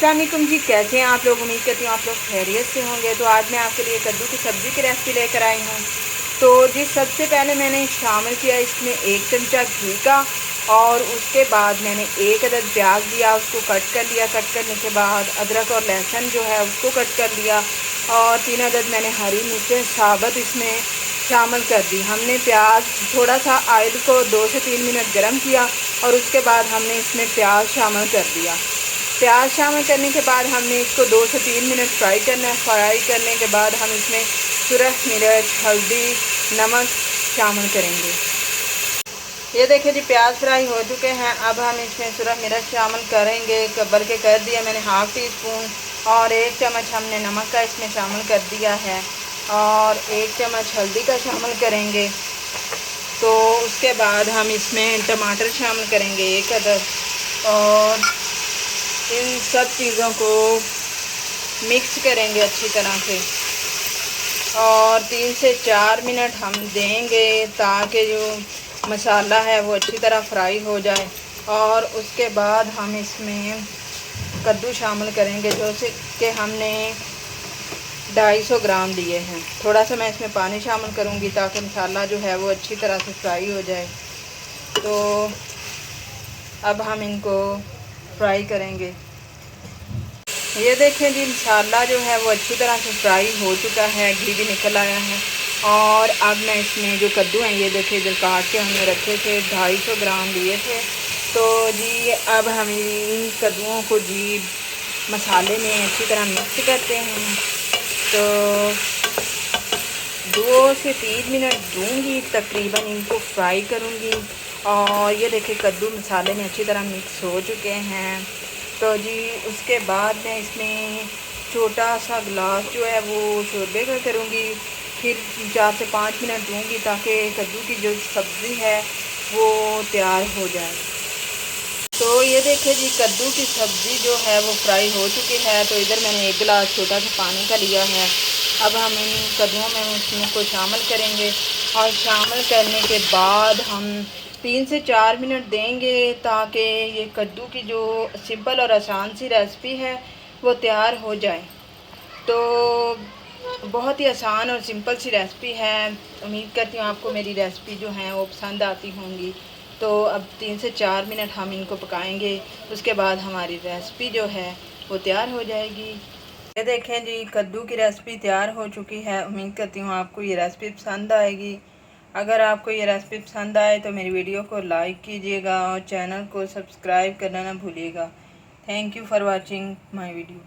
अस्सलाम वालेकुम जी, कैसे हैं आप लोग। उम्मीद करती हूँ आप लोग खैरियत से होंगे। तो आज मैं आपके लिए कद्दू की सब्ज़ी की रेसिपी लेकर आई हूँ। तो जी सबसे पहले मैंने शामिल किया इसमें 1 चमचा घी का, और उसके बाद मैंने 1 अदद प्याज लिया, उसको कट कर लिया। कट करने के बाद अदरक और लहसुन जो है उसको कट कर लिया, और 3 अदद मैंने हरी मिर्चें साबुत इसमें शामिल कर दी। हमने प्याज थोड़ा सा ऑयल को 2 से 3 मिनट गर्म किया, और उसके बाद हमने इसमें प्याज शामिल कर दिया। प्याज शामिल करने के बाद हमने इसको 2 से 3 मिनट फ्राई करना है। फ्राई करने के बाद हम इसमें सुरख मिर्च, हल्दी, नमक शामिल करेंगे। ये देखिए जी प्याज फ्राई हो चुके हैं। अब हम इसमें सुरख मिर्च शामिल करेंगे, बल्कि कर दिया मैंने हाफ़ टी स्पून, और 1 चम्मच हमने नमक का इसमें शामिल कर दिया है, और 1 चम्मच हल्दी का शामिल करेंगे। तो उसके बाद हम इसमें टमाटर शामिल करेंगे 1 अदद, और इन सब चीज़ों को मिक्स करेंगे अच्छी तरह से, और 3 से 4 मिनट हम देंगे ताकि जो मसाला है वो अच्छी तरह फ्राई हो जाए। और उसके बाद हम इसमें कद्दू शामिल करेंगे, जो से कि हमने 250 ग्राम लिए हैं। थोड़ा सा मैं इसमें पानी शामिल करूँगी ताकि मसाला जो है वो अच्छी तरह से फ्राई हो जाए। तो अब हम इनको फ्राई करेंगे। ये देखें जी मसाला जो है वो अच्छी तरह से फ्राई हो चुका है, घी भी निकल आया है। और अब मैं इसमें जो कद्दू हैं, ये देखिए इधर काट के हमने रखे थे, 250 ग्राम लिए थे। तो जी अब हम इन कद्दुओं को जी मसाले में अच्छी तरह मिक्स करते हैं। तो 2 से 3 मिनट दूंगी तकरीबन, इनको फ्राई करूँगी। और ये देखिए कद्दू मसाले में अच्छी तरह मिक्स हो चुके हैं। तो जी उसके बाद मैं इसमें छोटा सा गिलास जो है वो शोरबे का करूँगी। फिर 4 से 5 मिनट दूँगी ताकि कद्दू की जो सब्ज़ी है वो तैयार हो जाए। तो ये देखिए जी कद्दू की सब्ज़ी जो है वो फ्राई हो चुकी है। तो इधर मैंने 1 गिलास छोटा सा पानी का लिया है। अब हम इन कद्दुओं में इसमें को शामिल करेंगे, और शामिल करने के बाद हम 3 से 4 मिनट देंगे ताकि ये कद्दू की जो सिंपल और आसान सी रेसिपी है वो तैयार हो जाए। तो बहुत ही आसान और सिंपल सी रेसिपी है। उम्मीद करती हूँ आपको मेरी रेसिपी जो है वो पसंद आती होंगी। तो अब 3 से 4 मिनट हम इनको पकाएंगे, उसके बाद हमारी रेसिपी जो है वो तैयार हो जाएगी। ये देखें जी कद्दू की रेसिपी तैयार हो चुकी है। उम्मीद करती हूँ आपको ये रेसिपी पसंद आएगी। अगर आपको ये रेसिपी पसंद आए तो मेरी वीडियो को लाइक कीजिएगा, और चैनल को सब्सक्राइब करना ना भूलिएगा। Thank you for watching my video.